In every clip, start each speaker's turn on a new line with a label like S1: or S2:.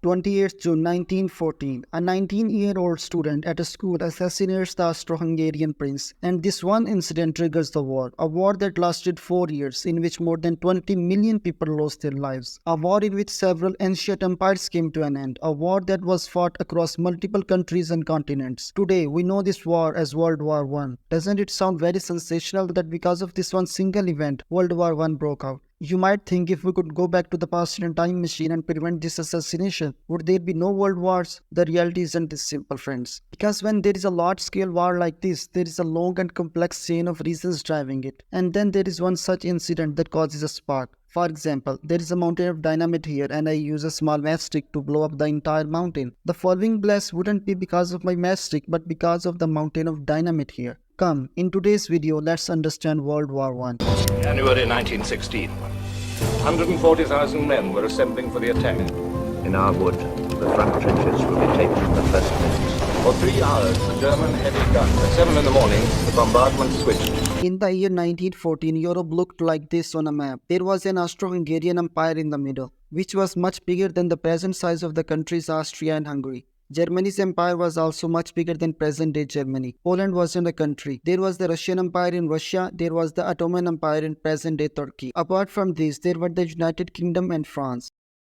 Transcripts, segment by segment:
S1: 28th June 1914, a 19-year-old student at a school assassinates the Austro-Hungarian prince, and this one incident triggers the war, a war that lasted 4 years, in which more than 20 million people lost their lives, a war in which several ancient empires came to an end, a war that was fought across multiple countries and continents. Today, we know this war as World War I. Doesn't it sound very sensational that because of this one single event, World War I broke out? You might think if we could go back to the past in a time machine and prevent this assassination, would there be no world wars? The reality isn't this simple, friends. Because when there is a large-scale war like this, there is a long and complex chain of reasons driving it. And then there is one such incident that causes a spark. For example, there is a mountain of dynamite here and I use a small matchstick to blow up the entire mountain. The following blast wouldn't be because of my matchstick but because of the mountain of dynamite here. Come, in today's video, let's understand World War I.
S2: January 1916. 140,000 men were assembling for the attack.
S3: In our wood, the front trenches will be taken in the first minutes.
S2: For 3 hours, the German heavy guns. At 7 in the morning, the bombardment switched.
S1: In the year 1914, Europe looked like this on a map. There was an Austro-Hungarian empire in the middle, which was much bigger than the present size of the countries Austria and Hungary. Germany's empire was also much bigger than present-day Germany. Poland wasn't a country. There was the Russian Empire in Russia. There was the Ottoman Empire in present-day Turkey. Apart from these, there were the United Kingdom and France.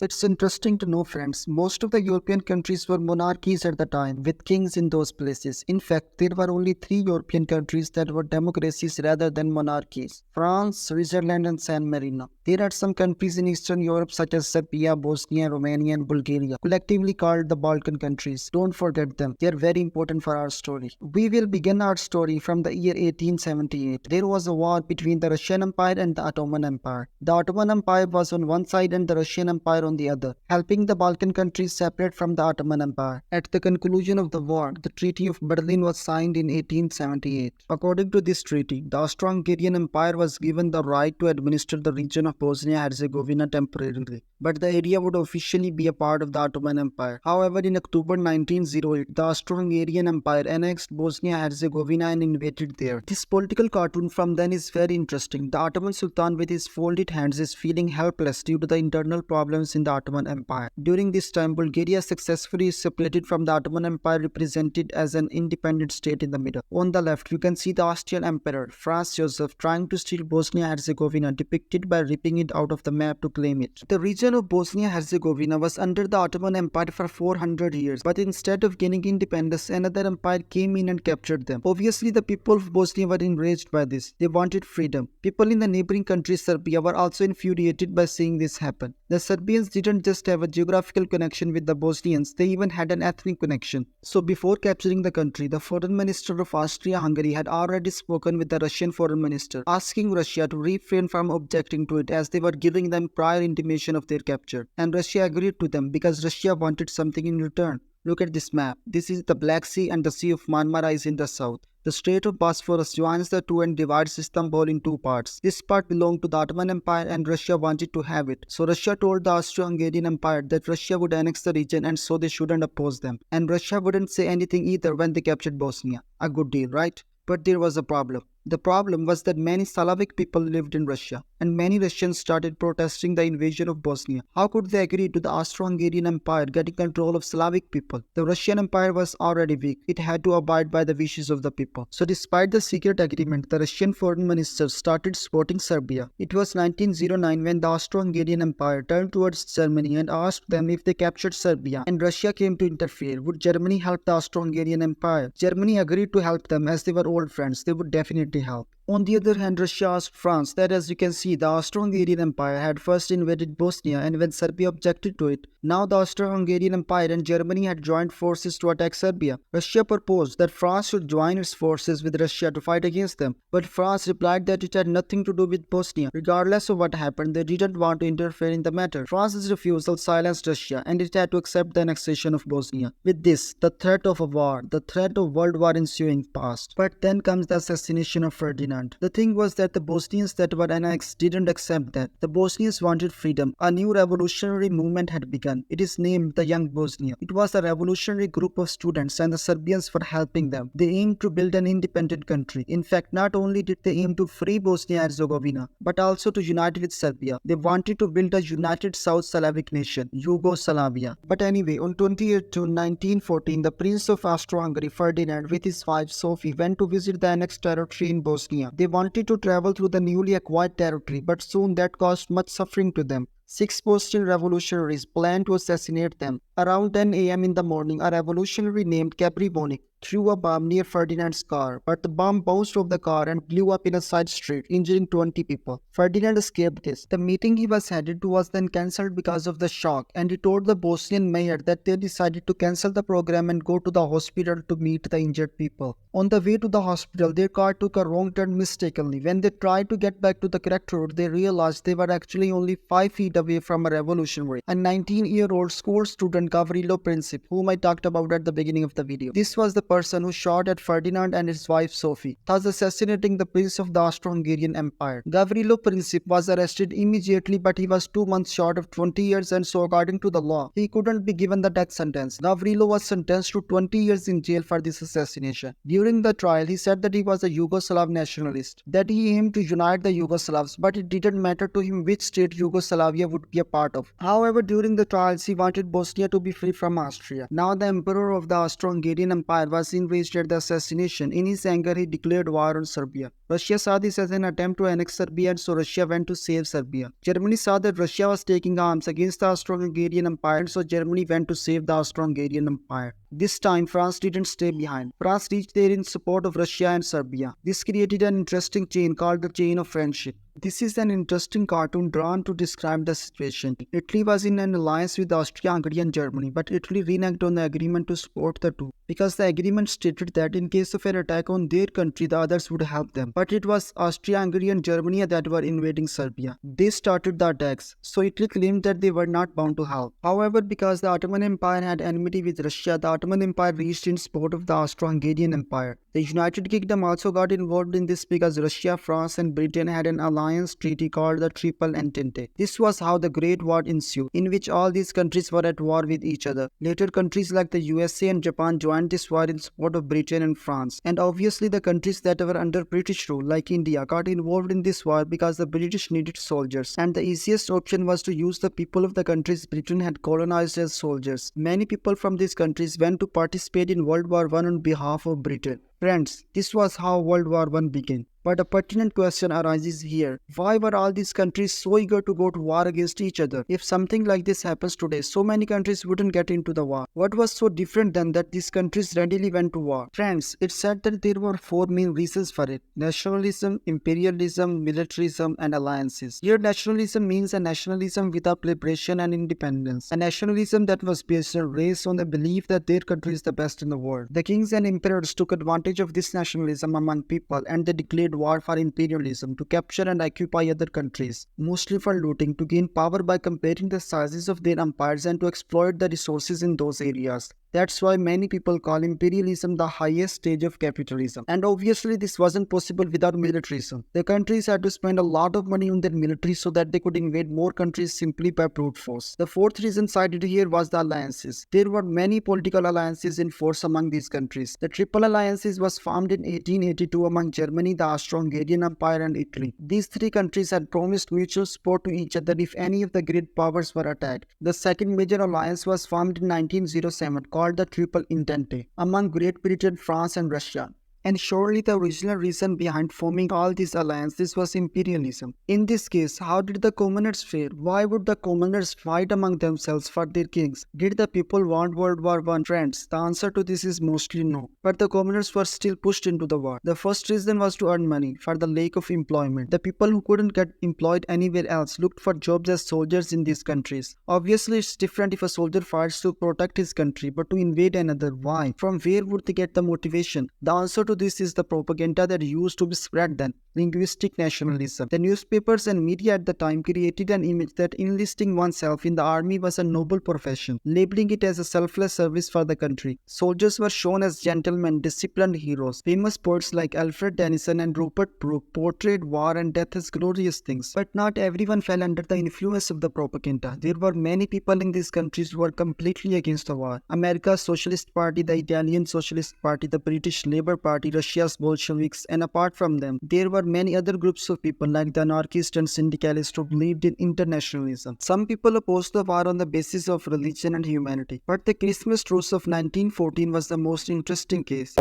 S1: It's interesting to know, friends, most of the European countries were monarchies at the time, with kings in those places. In fact, there were only 3 European countries that were democracies rather than monarchies: France, Switzerland and San Marino. There are some countries in Eastern Europe such as Serbia, Bosnia, Romania and Bulgaria, collectively called the Balkan countries. Don't forget them, they are very important for our story. We will begin our story from the year 1878. There was a war between the Russian Empire and the Ottoman Empire. The Ottoman Empire was on one side and the Russian Empire on the other, helping the Balkan countries separate from the Ottoman Empire. At the conclusion of the war, the Treaty of Berlin was signed in 1878. According to this treaty, the Austro-Hungarian Empire was given the right to administer the region of Bosnia-Herzegovina temporarily, but the area would officially be a part of the Ottoman Empire. However, in October 1908, the Austro-Hungarian Empire annexed Bosnia-Herzegovina and invaded there. This political cartoon from then is very interesting. The Ottoman Sultan with his folded hands is feeling helpless due to the internal problems in the Ottoman Empire. During this time, Bulgaria successfully separated from the Ottoman Empire, represented as an independent state in the middle. On the left, you can see the Austrian Emperor Franz Joseph trying to steal Bosnia-Herzegovina, depicted by ripping it out of the map to claim it. The region of Bosnia-Herzegovina was under the Ottoman Empire for 400 years, but instead of gaining independence, another empire came in and captured them. Obviously, the people of Bosnia were enraged by this. They wanted freedom. People in the neighboring country Serbia were also infuriated by seeing this happen. The Serbians didn't just have a geographical connection with the Bosnians, they even had an ethnic connection. So before capturing the country, the foreign minister of Austria-Hungary had already spoken with the Russian foreign minister, asking Russia to refrain from objecting to it as they were giving them prior intimation of their capture. And Russia agreed to them because Russia wanted something in return. Look at this map. This is the Black Sea and the Sea of Marmara is in the south. The Strait of Bosphorus joins the two and divides Istanbul in 2 parts. This part belonged to the Ottoman Empire and Russia wanted to have it. So Russia told the Austro-Hungarian Empire that Russia would annex the region and so they shouldn't oppose them. And Russia wouldn't say anything either when they captured Bosnia. A good deal, right? But there was a problem. The problem was that many Salavic people lived in Russia, and many Russians started protesting the invasion of Bosnia. How could they agree to the Austro-Hungarian Empire getting control of Slavic people? The Russian Empire was already weak. It had to abide by the wishes of the people. So despite the secret agreement, the Russian foreign minister started supporting Serbia. It was 1909 when the Austro-Hungarian Empire turned towards Germany and asked them if they captured Serbia, and Russia came to interfere. Would Germany help the Austro-Hungarian Empire? Germany agreed to help them as they were old friends. They would definitely help. On the other hand, Russia asked France that, as you can see, the Austro-Hungarian Empire had first invaded Bosnia, and when Serbia objected to it, now the Austro-Hungarian Empire and Germany had joined forces to attack Serbia. Russia proposed that France should join its forces with Russia to fight against them, but France replied that it had nothing to do with Bosnia. Regardless of what happened, they didn't want to interfere in the matter. France's refusal silenced Russia, and it had to accept the annexation of Bosnia. With this, the threat of a war, the threat of World War ensuing passed. But then comes the assassination of Ferdinand. Ferdinand. The thing was that the Bosnians that were annexed didn't accept that. The Bosnians wanted freedom. A new revolutionary movement had begun. It is named the Young Bosnia. It was a revolutionary group of students and the Serbians were helping them. They aimed to build an independent country. In fact, not only did they aim to free Bosnia-Herzegovina, but also to unite with Serbia. They wanted to build a united South Slavic nation, Yugoslavia. But anyway, on 28th June 1914, the Prince of Austro-Hungary, Ferdinand, with his wife Sophie, went to visit the annexed territory in Bosnia. They wanted to travel through the newly acquired territory, but soon that caused much suffering to them. 6 Bosnian revolutionaries planned to assassinate them. Around 10 a.m. in the morning, a revolutionary named Gavrilo threw a bomb near Ferdinand's car, but the bomb bounced off the car and blew up in a side street, injuring 20 people. Ferdinand escaped this. The meeting he was headed to was then cancelled because of the shock, and he told the Bosnian mayor that they decided to cancel the program and go to the hospital to meet the injured people. On the way to the hospital, their car took a wrong turn mistakenly. When they tried to get back to the correct road, they realized they were actually only 5 feet away from a revolutionary, a 19-year-old school student, Gavrilo Princip, whom I talked about at the beginning of the video. This was the person who shot at Ferdinand and his wife Sophie, thus assassinating the prince of the Austro-Hungarian Empire. Gavrilo Princip was arrested immediately, but he was 2 months short of 20 years, and so according to the law, he couldn't be given the death sentence. Gavrilo was sentenced to 20 years in jail for this assassination. During the trial, he said that he was a Yugoslav nationalist, that he aimed to unite the Yugoslavs, but it didn't matter to him which state Yugoslavia would be a part of. However, during the trials, he wanted Bosnia to be free from Austria. Now the emperor of the Austro-Hungarian Empire was enraged at the assassination. In his anger, he declared war on Serbia. Russia saw this as an attempt to annex Serbia, and so Russia went to save Serbia. Germany saw that Russia was taking arms against the Austro-Hungarian Empire, and so Germany went to save the Austro-Hungarian Empire. This time, France didn't stay behind. France reached there in support of Russia and Serbia. This created an interesting chain called the chain of friendship. This is an interesting cartoon drawn to describe the situation. Italy was in an alliance with Austria-Hungary and Germany, but Italy reneged on the agreement to support the two, because the agreement stated that in case of an attack on their country, the others would help them. But it was Austria-Hungary and Germany that were invading Serbia. They started the attacks, so Italy claimed that they were not bound to help. However, because the Ottoman Empire had enmity with Russia, the Ottoman Empire reached in support of the Austro-Hungarian Empire. The United Kingdom also got involved in this because Russia, France, and Britain had an alliance treaty called the Triple Entente. This was how the Great War ensued, in which all these countries were at war with each other. Later, countries like the USA and Japan joined this war in support of Britain and France. And obviously, the countries that were under British rule, like India, got involved in this war because the British needed soldiers. And the easiest option was to use the people of the countries Britain had colonized as soldiers. Many people from these countries went to participate in World War I on behalf of Britain. Friends, this was how World War I began. But a pertinent question arises here. Why were all these countries so eager to go to war against each other? If something like this happens today, so many countries wouldn't get into the war. What was so different then that these countries readily went to war? Friends, it's said that there were 4 main reasons for it: nationalism, imperialism, militarism, and alliances. Here, nationalism means a nationalism without liberation and independence. A nationalism that was based on race, on the belief that their country is the best in the world. The kings and emperors took advantage of this nationalism among people, and they declared war for imperialism to capture and occupy other countries, mostly for looting, to gain power by comparing the sizes of their empires and to exploit the resources in those areas. That's why many people call imperialism the highest stage of capitalism. And obviously this wasn't possible without militarism. The countries had to spend a lot of money on their military so that they could invade more countries simply by brute force. The fourth reason cited here was the alliances. There were many political alliances in force among these countries. The Triple Alliances was formed in 1882 among Germany, the Austro-Hungarian Empire, and Italy. These 3 countries had promised mutual support to each other if any of the great powers were attacked. The second major alliance was formed in 1907 called the Triple Entente among Great Britain, France, and Russia. And surely the original reason behind forming all these alliances was imperialism. In this case, how did the commoners fare? Why would the commoners fight among themselves for their kings? Did the people want World War I? Friends, the answer to this is mostly no. But the commoners were still pushed into the war. The first reason was to earn money, for the lack of employment. The people who couldn't get employed anywhere else looked for jobs as soldiers in these countries. Obviously, it's different if a soldier fights to protect his country, but to invade another, why? From where would they get the motivation? The answer to to this is the propaganda that used to be spread then. Linguistic nationalism. The newspapers and media at the time created an image that enlisting oneself in the army was a noble profession, labeling it as a selfless service for the country. Soldiers were shown as gentlemen, disciplined heroes. Famous poets like Alfred Tennyson and Rupert Brooke portrayed war and death as glorious things. But not everyone fell under the influence of the propaganda. There were many people in these countries who were completely against the war. America's Socialist Party, the Italian Socialist Party, the British Labour Party, Russia's Bolsheviks, and apart from them, there were many other groups of people like the anarchists and syndicalists who believed in internationalism. Some people opposed the war on the basis of religion and humanity. But the Christmas truce of 1914 was the most interesting case.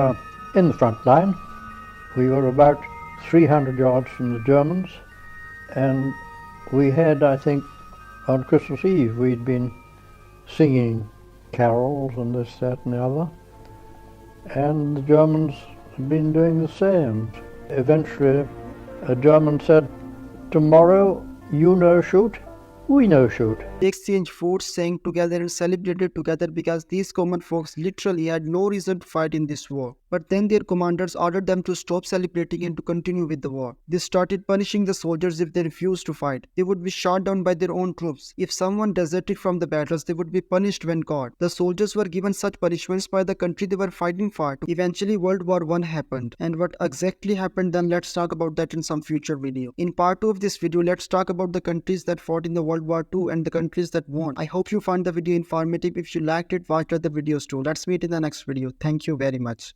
S4: In the front line, we were about 300 yards from the Germans, and we had, I think, on Christmas Eve, we'd been singing carols and this, that, and the other, and the Germans had been doing the same. Eventually, a German said, "Tomorrow, you no shoot, we no shoot."
S1: They exchanged food, sang together and celebrated together because these common folks literally had no reason to fight in this war. But then their commanders ordered them to stop celebrating and to continue with the war. They started punishing the soldiers if they refused to fight. They would be shot down by their own troops. If someone deserted from the battles, they would be punished when caught. The soldiers were given such punishments by the country they were fighting for. Eventually, World War I happened. And what exactly happened then, let's talk about that in some future video. In part 2 of this video, let's talk about the countries that fought in the World War II and the countries that won. I hope you found the video informative. If you liked it, watch other videos too. Let's meet in the next video. Thank you very much.